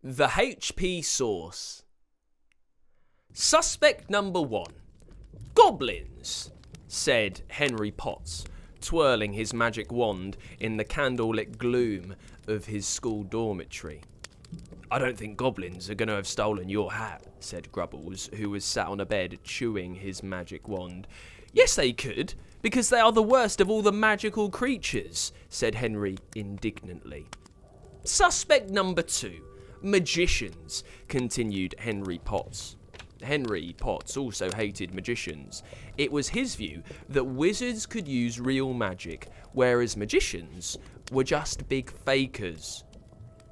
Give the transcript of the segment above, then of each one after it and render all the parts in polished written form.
The HP Source. Suspect number 1. Goblins, said Henry Potts, twirling his magic wand in the candlelit gloom of his school dormitory. I don't think goblins are going to have stolen your hat, said Grubbles, who was sat on a bed chewing his magic wand. Yes, they could, because they are the worst of all the magical creatures, said Henry indignantly. Suspect number 2. Magicians, continued Henry Potts. Henry Potts also hated magicians. It was his view that wizards could use real magic, whereas magicians were just big fakers.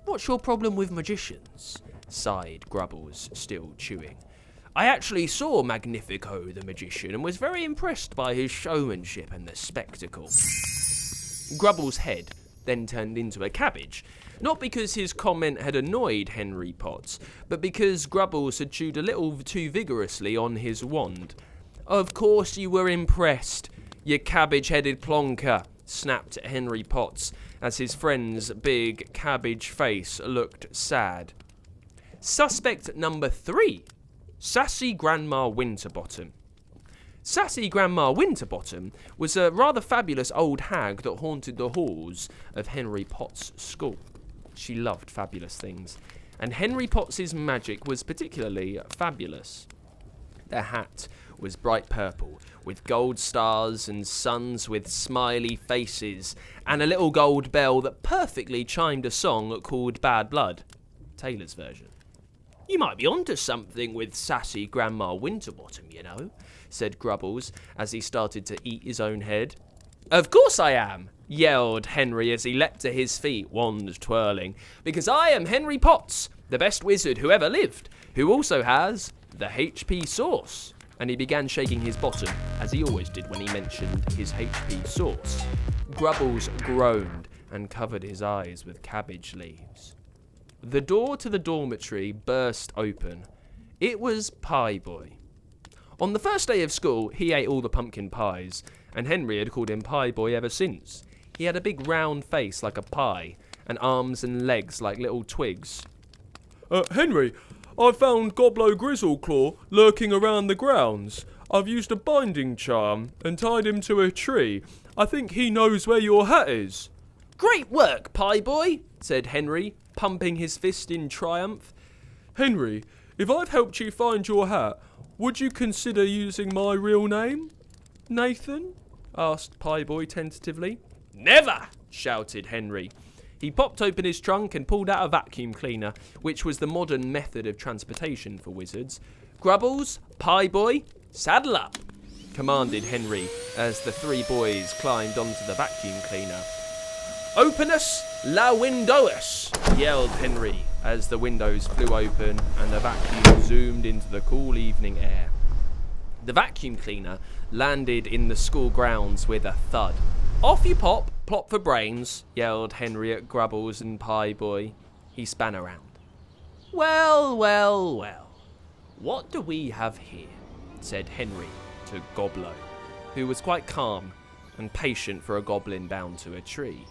What's your problem with magicians? Sighed Grubbles, still chewing. I actually saw Magnifico the magician and was very impressed by his showmanship and the spectacle. Grubbles' head then turned into a cabbage, not because his comment had annoyed Henry Potts, but because Grubbles had chewed a little too vigorously on his wand. Of course you were impressed, you cabbage-headed plonker, snapped Henry Potts, as his friend's big cabbage face looked sad. Suspect number 3. Sassy Grandma Winterbottom. Sassy Grandma Winterbottom was a rather fabulous old hag that haunted the halls of Henry Potts' school. She loved fabulous things, and Henry Potts' magic was particularly fabulous. Their hat was bright purple, with gold stars and suns with smiley faces, and a little gold bell that perfectly chimed a song called Bad Blood, Taylor's version. You might be onto something with Sassy Grandma Winterbottom, you know, said Grubbles as he started to eat his own head. Of course I am, yelled Henry as he leapt to his feet, wand twirling, because I am Henry Potts, the best wizard who ever lived, who also has the HP Source. And he began shaking his bottom, as he always did when he mentioned his HP Source. Grubbles groaned and covered his eyes with cabbage leaves. The door to the dormitory burst open. It was Pie Boy. On the first day of school, he ate all the pumpkin pies, and Henry had called him Pie Boy ever since. He had a big round face like a pie, and arms and legs like little twigs. Henry, I found Goblo Grizzleclaw lurking around the grounds. I've used a binding charm and tied him to a tree. I think he knows where your hat is. Great work, Pie Boy, said Henry, pumping his fist in triumph. Henry, if I've helped you find your hat, would you consider using my real name? Nathan? Asked Pie Boy tentatively. Never! Shouted Henry. He popped open his trunk and pulled out a vacuum cleaner, which was the modern method of transportation for wizards. Grubbles, Pie Boy, saddle up, commanded Henry as the 3 boys climbed onto the vacuum cleaner. Openus la windowus, yelled Henry as the windows flew open and the vacuum zoomed into the cool evening air. The vacuum cleaner landed in the school grounds with a thud. Off you pop, plop for brains, yelled Henry at Grubbles and Pie Boy. He span around. Well, well, well. What do we have here? Said Henry to Goblo, who was quite calm and patient for a goblin bound to a tree.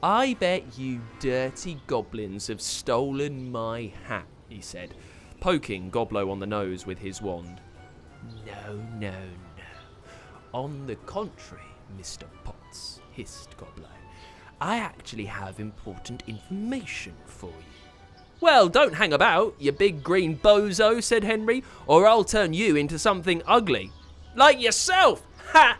I bet you dirty goblins have stolen my hat, he said, poking Goblo on the nose with his wand. No, no, no. On the contrary, Mr. Potts, hissed Goblo. I actually have important information for you. Well, don't hang about, you big green bozo, said Henry, or I'll turn you into something ugly. Like yourself! Ha!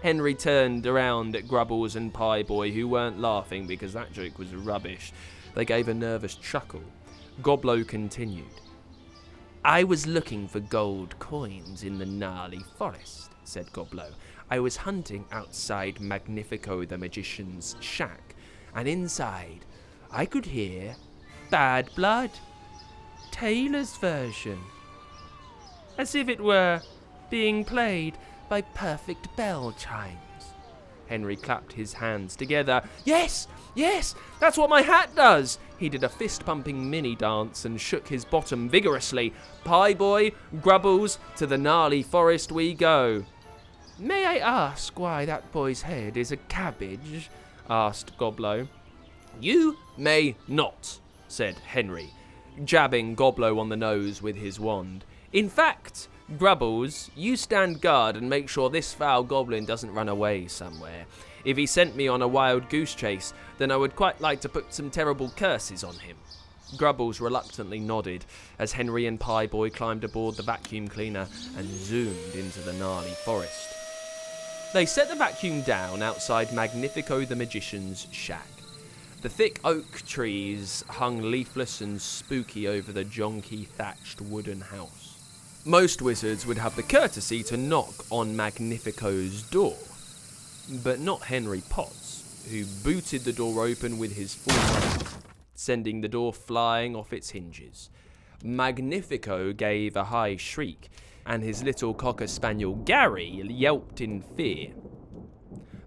Henry turned around at Grubbles and Pie Boy, who weren't laughing because that joke was rubbish. They gave a nervous chuckle. Goblo continued. I was looking for gold coins in the gnarly forest, said Goblo. I was hunting outside Magnifico the magician's shack, and inside I could hear Bad Blood, Taylor's version, as if it were being played by perfect bell chimes. Henry clapped his hands together. Yes, yes, that's what my hat does. He did a fist-pumping mini dance and shook his bottom vigorously. Pie Boy, Grubbles, to the gnarly forest we go. May I ask why that boy's head is a cabbage? Asked Goblo. You may not, said Henry. jabbing Goblo on the nose with his wand. "In fact, Grubbles, you stand guard and make sure this foul goblin doesn't run away somewhere. If he sent me on a wild goose chase, then I would quite like to put some terrible curses on him." Grubbles reluctantly nodded as Henry and Pieboy climbed aboard the vacuum cleaner and zoomed into the gnarly forest. They set the vacuum down outside Magnifico the Magician's shack. The thick oak trees hung leafless and spooky over the jonky thatched wooden house. Most wizards would have the courtesy to knock on Magnifico's door, but not Henry Potts, who booted the door open with his full might, sending the door flying off its hinges. Magnifico gave a high shriek, and his little cocker spaniel Gary yelped in fear.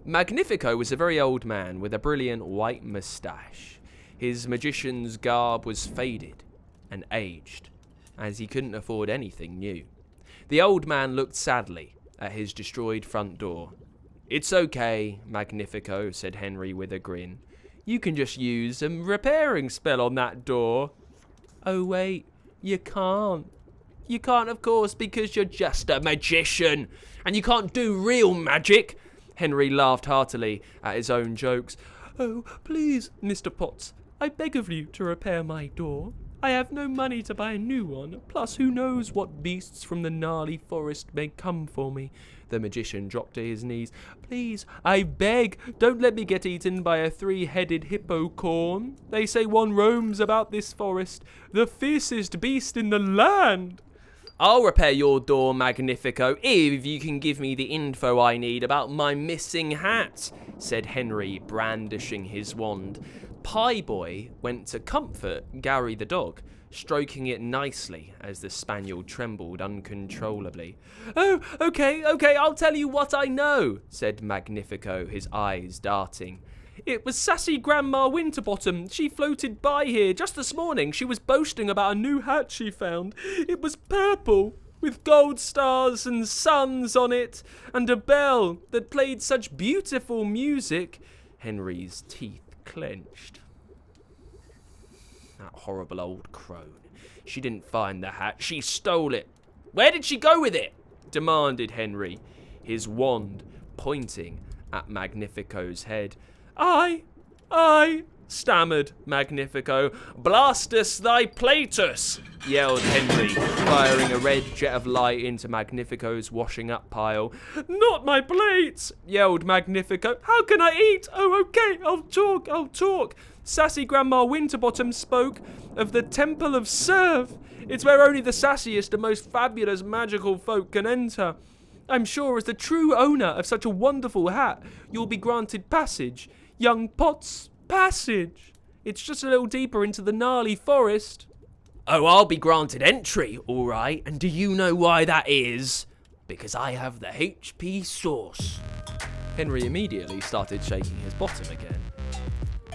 Magnifico was a very old man with a brilliant white moustache. His magician's garb was faded and aged, as he couldn't afford anything new. The old man looked sadly at his destroyed front door. "It's okay, Magnifico," said Henry with a grin. "You can just use a repairing spell on that door." "Oh wait, you can't. You can't, of course, because you're just a magician, and you can't do real magic." Henry laughed heartily at his own jokes. "Oh, please, Mr. Potts, I beg of you to repair my door. I have no money to buy a new one, plus who knows what beasts from the gnarly forest may come for me." The magician dropped to his knees. "Please, I beg, don't let me get eaten by a 3-headed hippocorn. They say one roams about this forest, the fiercest beast in the land." "I'll repair your door, Magnifico, if you can give me the info I need about my missing hat," said Henry, brandishing his wand. Pieboy went to comfort Gary the dog, stroking it nicely as the spaniel trembled uncontrollably. "Oh, okay, I'll tell you what I know," said Magnifico, his eyes darting. "It was sassy Grandma Winterbottom. She floated by here just this morning. She was boasting about a new hat she found. It was purple, with gold stars and suns on it, and a bell that played such beautiful music." Henry's teeth clenched. That horrible old crone. She didn't find the hat, she stole it. "Where did she go with it?" demanded Henry, his wand pointing at Magnifico's head. I, stammered Magnifico. "Blastus thy platus," yelled Henry, firing a red jet of light into Magnifico's washing up pile. "Not my plates," yelled Magnifico. "How can I eat? Oh, okay, I'll talk. Sassy Grandma Winterbottom spoke of the Temple of Serve. It's where only the sassiest and most fabulous magical folk can enter. I'm sure as the true owner of such a wonderful hat, you'll be granted passage. Young Potts, passage. It's just a little deeper into the gnarly forest." "Oh, I'll be granted entry, all right. And do you know why that is? Because I have the HP sauce." Henry immediately started shaking his bottom again.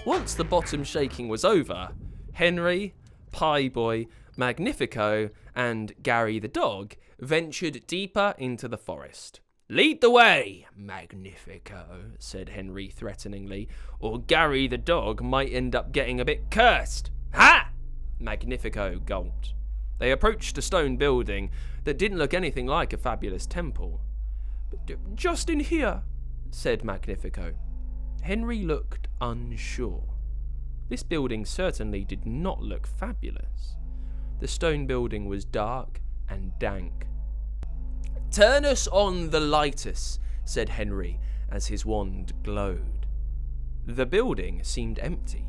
Once the bottom shaking was over, Henry, Pieboy, Magnifico, and Gary the dog ventured deeper into the forest. "Lead the way, Magnifico," said Henry threateningly, "or Gary the dog might end up getting a bit cursed." "Ha!" Magnifico gulped. They approached a stone building that didn't look anything like a fabulous temple. "Just in here," said Magnifico. Henry looked unsure. This building certainly did not look fabulous. The stone building was dark and dank. "Turn us on the lightest," said Henry as his wand glowed. The building seemed empty.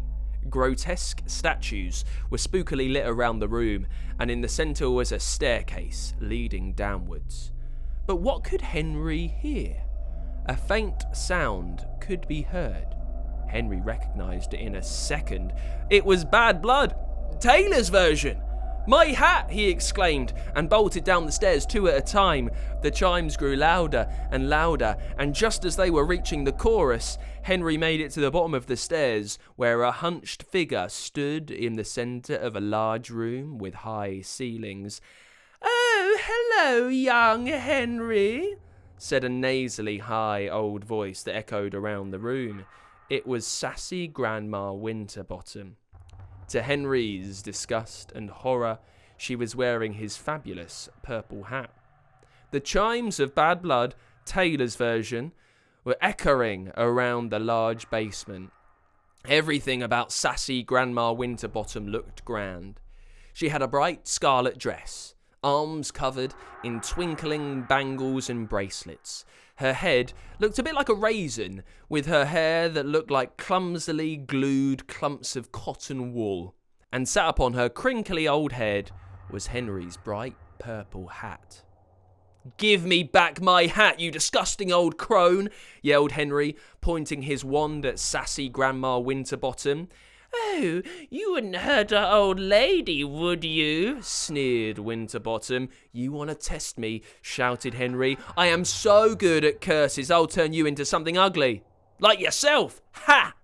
Grotesque statues were spookily lit around the room, and in the centre was a staircase leading downwards. But what could Henry hear? A faint sound could be heard. Henry recognised it in a second. It was Bad Blood, Taylor's version. "My hat!" he exclaimed, and bolted down the stairs 2 at a time. The chimes grew louder and louder, and just as they were reaching the chorus, Henry made it to the bottom of the stairs, where a hunched figure stood in the centre of a large room with high ceilings. "Oh, hello, young Henry," said a nasally high old voice that echoed around the room. It was sassy Grandma Winterbottom. To Henry's disgust and horror, she was wearing his fabulous purple hat. The chimes of Bad Blood, Taylor's version, were echoing around the large basement. Everything about sassy Grandma Winterbottom looked grand. She had a bright scarlet dress, arms covered in twinkling bangles and bracelets. Her head looked a bit like a raisin, with her hair that looked like clumsily glued clumps of cotton wool. And sat upon her crinkly old head was Henry's bright purple hat. "Give me back my hat, you disgusting old crone," yelled Henry, pointing his wand at sassy Grandma Winterbottom. "Oh, you wouldn't hurt our old lady, would you?" sneered Winterbottom. "You want to test me?" shouted Henry. "I am so good at curses, I'll turn you into something ugly. Like yourself! Ha!"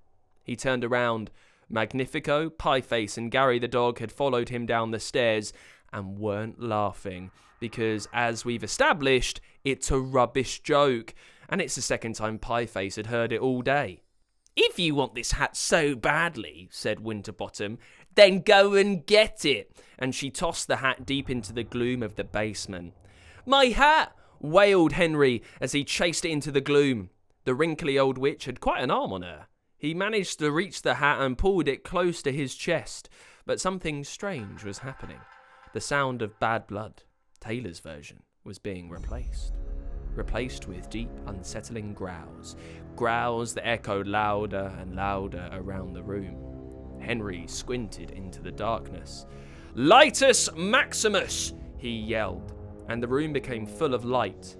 He turned around. Magnifico, Pieface, and Gary the dog had followed him down the stairs and weren't laughing. Because, as we've established, it's a rubbish joke. And it's the second time Pieface had heard it all day. "If you want this hat so badly," said Winterbottom, "then go and get it." And she tossed the hat deep into the gloom of the basement. "My hat!" wailed Henry as he chased it into the gloom. The wrinkly old witch had quite an arm on her. He managed to reach the hat and pulled it close to his chest. But something strange was happening. The sound of Bad Blood, Taylor's version, was being replaced with deep, unsettling growls. Growls that echoed louder and louder around the room. Henry squinted into the darkness. "Lightus Maximus!" he yelled, and the room became full of light.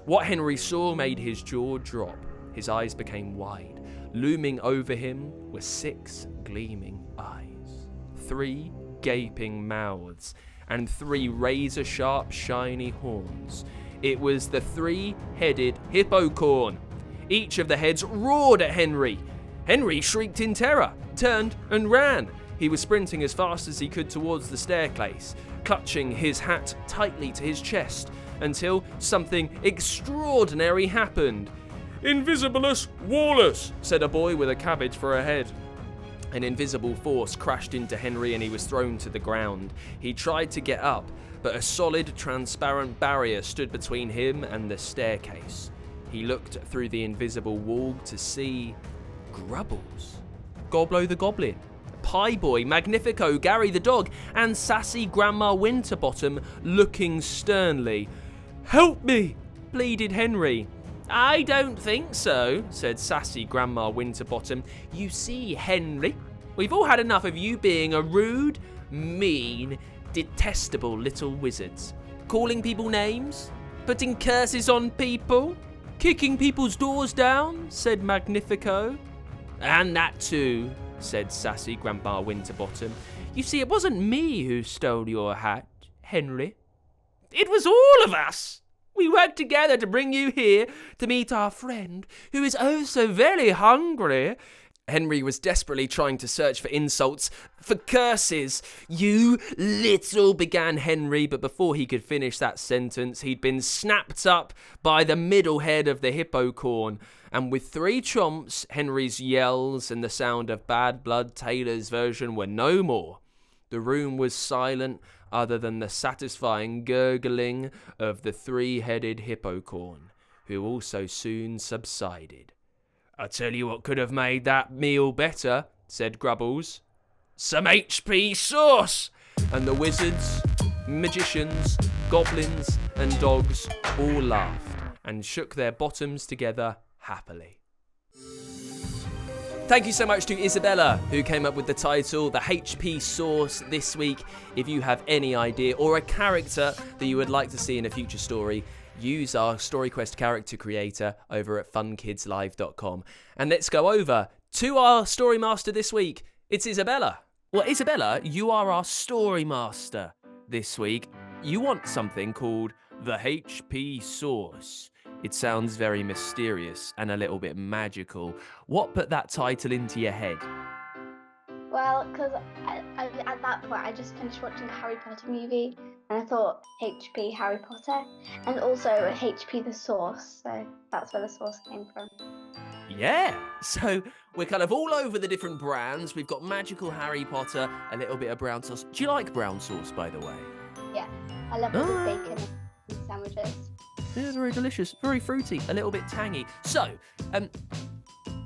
What Henry saw made his jaw drop. His eyes became wide. Looming over him were 6 gleaming eyes, 3 gaping mouths, and 3 razor-sharp, shiny horns. It was the 3-headed hippocorn. Each of the heads roared at Henry. Henry shrieked in terror, turned and ran. He was sprinting as fast as he could towards the staircase, clutching his hat tightly to his chest, until something extraordinary happened. "Invisibilus Wallace," said a boy with a cabbage for a head. An invisible force crashed into Henry and he was thrown to the ground. He tried to get up, but a solid, transparent barrier stood between him and the staircase. He looked through the invisible wall to see Grubbles, Goblo the Goblin, Pie Boy, Magnifico, Gary the dog, and sassy Grandma Winterbottom looking sternly. "Help me!" pleaded Henry. "I don't think so," said sassy Grandma Winterbottom. "You see, Henry, we've all had enough of you being a rude, mean, detestable little wizards. Calling people names, putting curses on people, kicking people's doors down," said Magnifico. "And that too," said sassy Grandma Winterbottom. "You see, it wasn't me who stole your hat, Henry. It was all of us. We worked together to bring you here to meet our friend, who is oh so very hungry." Henry was desperately trying to search for insults, for curses. "You little," began Henry, but before he could finish that sentence, he'd been snapped up by the middle head of the hippocorn. And with 3 chomps, Henry's yells and the sound of Bad Blood Taylor's version were no more. The room was silent, other than the satisfying gurgling of the 3-headed hippocorn, who also soon subsided. "I tell you what could have made that meal better," said Grubbles. "Some HP sauce!" And the wizards, magicians, goblins, and dogs all laughed and shook their bottoms together happily. Thank you so much to Isabella, who came up with the title, The HP Sauce, this week. If you have any idea or a character that you would like to see in a future story, use our StoryQuest character creator over at funkidslive.com. And let's go over to our story master this week. It's Isabella. Well, Isabella, you are our story master this week. You want something called the HP Sauce. It sounds very mysterious and a little bit magical. What put that title into your head? Well, because at that point I just finished watching the Harry Potter movie and I thought HP Harry Potter and also HP the sauce, so that's where the sauce came from. Yeah, so we're kind of all over the different brands. We've got magical Harry Potter, a little bit of brown sauce. Do you like brown sauce, by the way? Yeah, I love it with bacon and sandwiches. Yeah, very delicious, very fruity, a little bit tangy. So,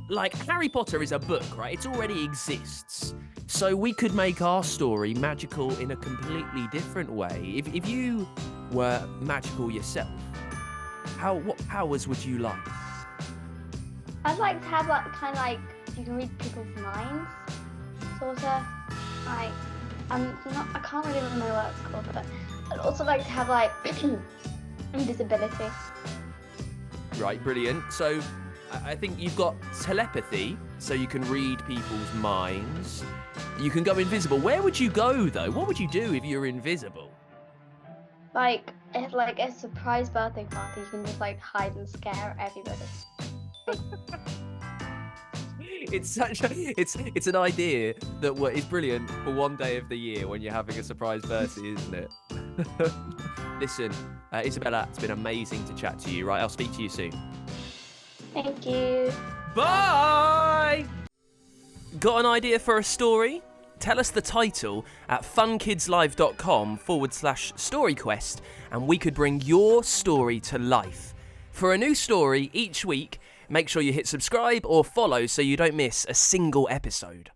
like Harry Potter is a book, right? It already exists. So we could make our story magical in a completely different way. If you were magical yourself, what powers would you like? I'd like to have like kind of like you can read people's minds, sort of. Like I can't really remember what it's called, but I'd also like to have like invisibility. Right, brilliant. So I think you've got telepathy, so you can read people's minds. You can go invisible. Where would you go, though? What would you do if you were invisible? Like a surprise birthday party, you can just like hide and scare everybody. It's an idea that is brilliant for one day of the year when you're having a surprise birthday, isn't it? Listen, Isabella, it's been amazing to chat to you. Right, I'll speak to you soon. Thank you. Bye! Got an idea for a story? Tell us the title at funkidslive.com/storyquest and we could bring your story to life. For a new story each week, make sure you hit subscribe or follow so you don't miss a single episode.